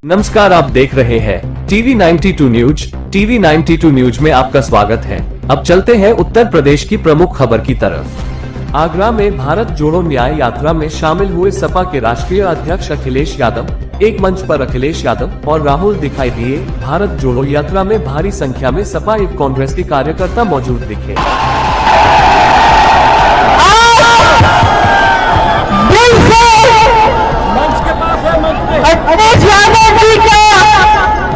नमस्कार, आप देख रहे हैं टीवी 92 न्यूज। टीवी 92 न्यूज में आपका स्वागत है। अब चलते हैं उत्तर प्रदेश की प्रमुख खबर की तरफ। आगरा में भारत जोड़ो न्याय यात्रा में शामिल हुए सपा के राष्ट्रीय अध्यक्ष अखिलेश यादव। एक मंच पर अखिलेश यादव और राहुल दिखाई दिए। भारत जोड़ो यात्रा में भारी संख्या में सपा एवं कांग्रेस के कार्यकर्ता मौजूद दिखे। अखिलेश यादव जी का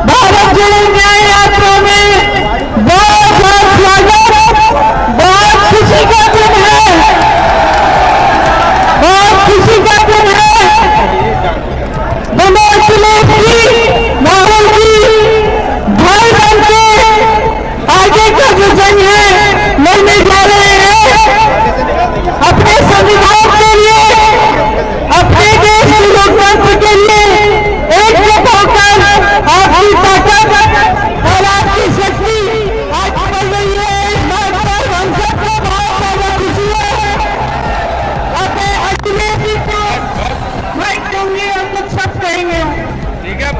भारत जोड़ो न्याय यात्रा में बहुत बहुत स्वागत। बहुत खुशी का दिन है, बहुत खुशी का दिन है। दोनों अखिलेश जी, राहुल जी भाई बन के आगे का जो जंग है लड़ने जा रहे हैं। अपने संविधान के लिए, अपने देश की लोकतंत्र के लिए एकजुट होकर आपकी ताकत और आपकी शक्ति आज बढ़ रही है। इस बात पर हम सबको बहुत ज्यादा खुशी है। अपने अखिलेश जी को मैं कहूंगी, हम लोग सब कहेंगे। ठीक है,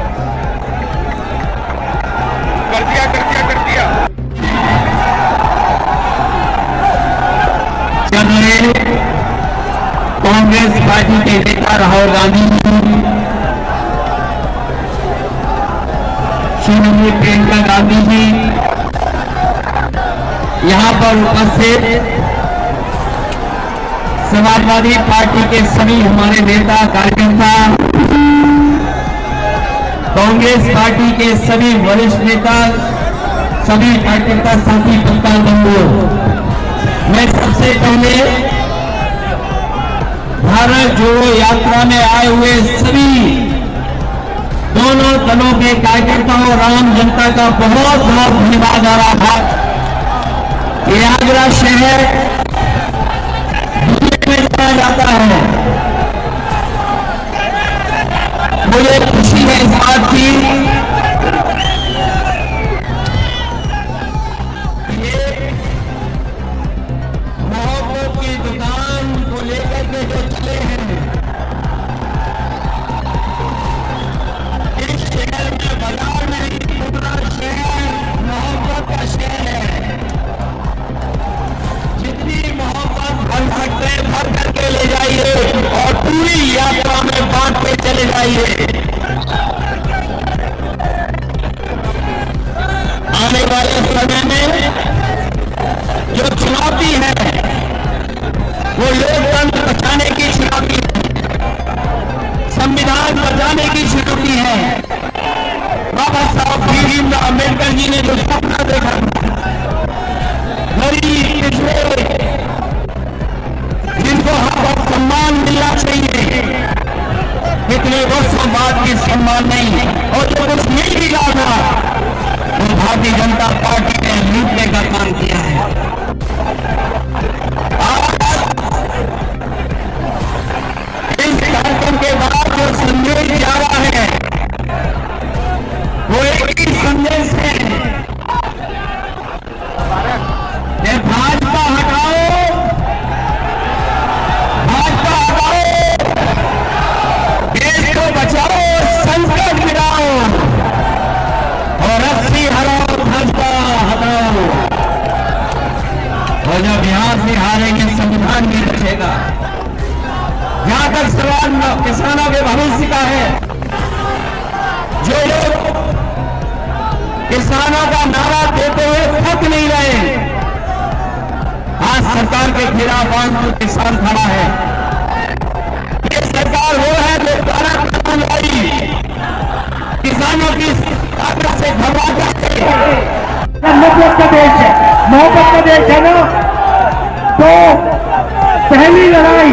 कर दिया। कांग्रेस पार्टी के नेता राहुल गांधी श्रीमती प्रियंका गांधी जी यहां पर उपस्थित समाजवादी पार्टी के सभी हमारे नेता कार्यकर्ता, कांग्रेस पार्टी के सभी वरिष्ठ नेता, सभी कार्यकर्ता साथी पत्रकार बंधुओं, मैं सबसे पहले भारत जोड़ो यात्रा में आए हुए सभी दोनों दलों के कार्यकर्ताओं और आम जनता का बहुत बहुत धन्यवाद आ रहा है। ये आगरा शहर दुनिया में जाना जाता है। मुझे खुशी है इस बात की, मोहब्बत की दुकान को लेकर के जो चले हैं, इस शहर में बाजार में पूरा शहर मोहब्बत का शहर है। जितनी मोहब्बत भर सकते भर करके ले जाइए और पूरी यात्रा में बांट के चले जाइए। आने वाले समय में जो चुनौती है वो लोकतंत्र बचाने की चुनौती है, संविधान बचाने की चुनौती है। बाबा साहब भीमराव अम्बेडकर जी ने जो सपना देखा, गरीब पिछड़े जिनको हक सम्मान मिलना चाहिए, कितने वर्षों बाद भी सम्मान नहीं, और जो कुछ मिल भी रहा वो भारतीय जनता पार्टी ने लूटने का काम किया है। इस कार्यक्रम के बाद जो संदेश जा रहा है वो एक ही संदेश है कि भाजपा हटाओ, भाजपा हटाओ, देश को बचाओ, संकट गिराओ और रस्सी हटाओ, भाजपा हटाओ। और जब यहां से हारेंगे संविधान भी बचेगा। जहां तक सवाल किसानों के भविष्य का है, जो लोग किसानों का नारा देते हुए थक नहीं रहे, आज सरकार के खिलाफ आज जो किसान खड़ा है, ये सरकार वो है जो काला कानून लाई, किसानों की ताकत से घबरा जाते हैं। मोहब्बत का देश है, मोहब्बत का देश है ना। तो पहली लड़ाई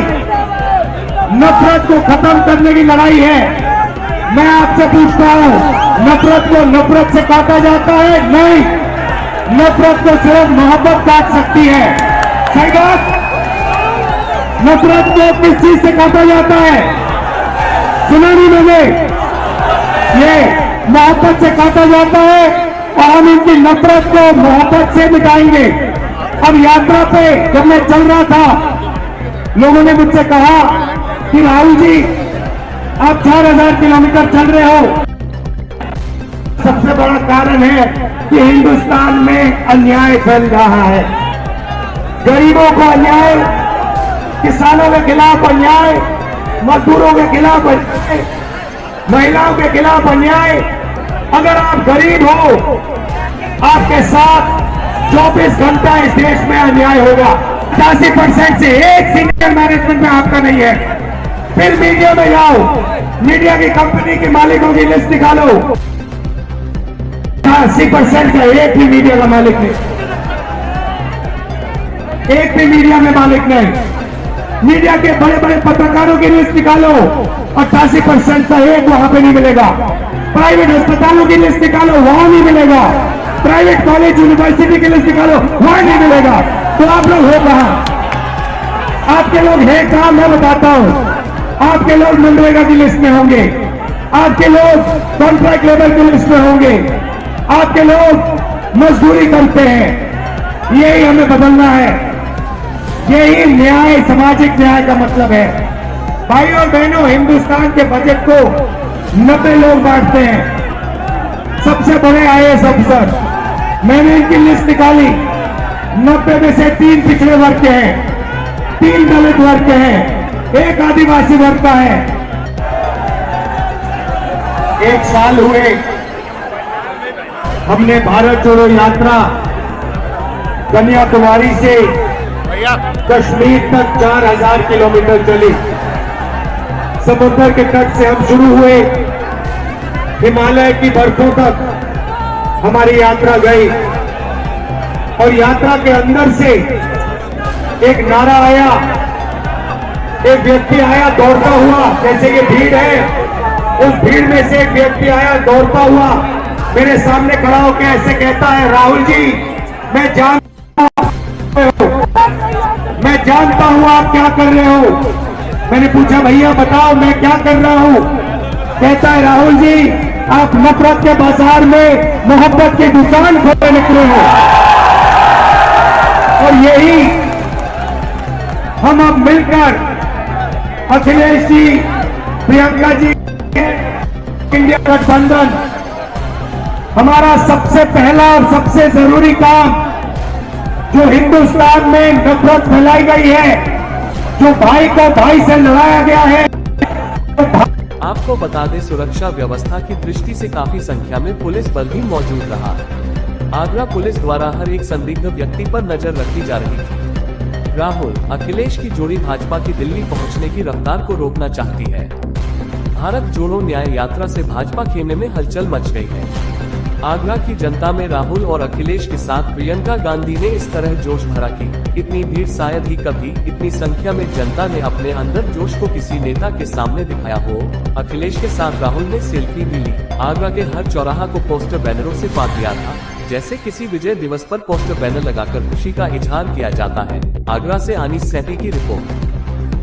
नफरत को खत्म करने की लड़ाई है। मैं आपसे पूछता हूं, नफरत को नफरत से काटा जाता है? नहीं, नफरत को सिर्फ मोहब्बत काट सकती है। सही बात। नफरत को किस चीज से काटा जाता है? सुना नहीं मैंने? ये मोहब्बत से काटा जाता है और हम इनकी नफरत को मोहब्बत से मिटाएंगे। अब यात्रा पे जब मैं चल रहा था, लोगों ने मुझसे कहा कि राहुल जी आप 4000 किलोमीटर चल रहे हो, सबसे बड़ा कारण है कि हिंदुस्तान में अन्याय फैल रहा है। गरीबों को अन्याय, किसानों के खिलाफ अन्याय, मजदूरों के खिलाफ अन्याय, महिलाओं के खिलाफ अन्याय। अगर आप गरीब हो, आपके साथ 24 घंटा इस देश में अन्याय होगा। 80% से एक सीनियर मैनेजमेंट में आपका नहीं है। फिर मीडिया में जाओ, मीडिया की कंपनी के मालिकों की लिस्ट निकालो, 80% का एक भी मीडिया का मालिक नहीं, एक भी मीडिया में मालिक नहीं। मीडिया के बड़े बड़े पत्रकारों की लिस्ट निकालो, 88% का एक वहां पे नहीं मिलेगा। प्राइवेट अस्पतालों की लिस्ट निकालो, वहां नहीं मिलेगा। प्राइवेट कॉलेज यूनिवर्सिटी की लिस्ट निकालो, वहां नहीं मिलेगा। तो आप लोग हो कहां? आपके लोग है कहां? मैं बताता हूं। आपके लोग मनरेगा की लिस्ट में होंगे, आपके लोग कॉन्ट्रैक्ट लेबर की लिस्ट में होंगे, आपके लोग मजदूरी करते हैं। यही हमें बदलना है। यही न्याय, सामाजिक न्याय का मतलब है। भाइयों और बहनों, हिंदुस्तान के बजट को 90 लोग बांटते हैं। सबसे बड़े आईएएस अफसर, मैंने इनकी लिस्ट निकाली। 90 में से 3 पिछड़े वर्ग के हैं, 3 दलित वर्ग के हैं, 1 आदिवासी वर्ग का है। 1 साल हुए हमने भारत जोड़ो यात्रा कन्याकुमारी से कश्मीर तक 4000 किलोमीटर चली। समुद्र के तट से हम शुरू हुए, हिमालय की बर्फों तक हमारी यात्रा गई। और यात्रा के अंदर से एक नारा आया, एक व्यक्ति आया दौड़ता हुआ, जैसे कि भीड़ है, उस भीड़ में से एक व्यक्ति आया दौड़ता हुआ, मेरे सामने खड़ा होकर ऐसे कहता है, राहुल जी, मैं जानता हूं आप क्या कर रहे हो। मैंने पूछा, भैया बताओ मैं क्या कर रहा हूं? कहता है, राहुल जी, आप नफरत के बाजार में मोहब्बत की दुकान खोलने निकले हो। और यही हम अब मिलकर अखिलेश जी, प्रियंका जी, इंडिया गठबंधन, हमारा सबसे पहला और सबसे जरूरी काम, जो हिंदुस्तान में नफरत फैलाई गई है, जो भाई को भाई से लड़ाया गया है। आपको बता दें, सुरक्षा व्यवस्था की दृष्टि से काफी संख्या में पुलिस बल भी मौजूद रहा। आगरा पुलिस द्वारा हर एक संदिग्ध व्यक्ति पर नजर रखी जा रही थी। राहुल अखिलेश की जोड़ी भाजपा की दिल्ली पहुंचने की रफ्तार को रोकना चाहती है। भारत जोड़ो न्याय यात्रा से भाजपा खेमे में हलचल मच गई है। आगरा की जनता में राहुल और अखिलेश के साथ प्रियंका गांधी ने इस तरह जोश भरा कि इतनी भीड़ शायद ही कभी इतनी संख्या में जनता ने अपने अंदर जोश को किसी नेता के सामने दिखाया हो। अखिलेश के साथ राहुल ने सेल्फी भी ली। आगरा के हर चौराहा को पोस्टर बैनरों से पा दिया था, जैसे किसी विजय दिवस पर पोस्टर बैनर लगाकर खुशी का इजहार किया जाता है। आगरा से अनीस सैती की रिपोर्ट।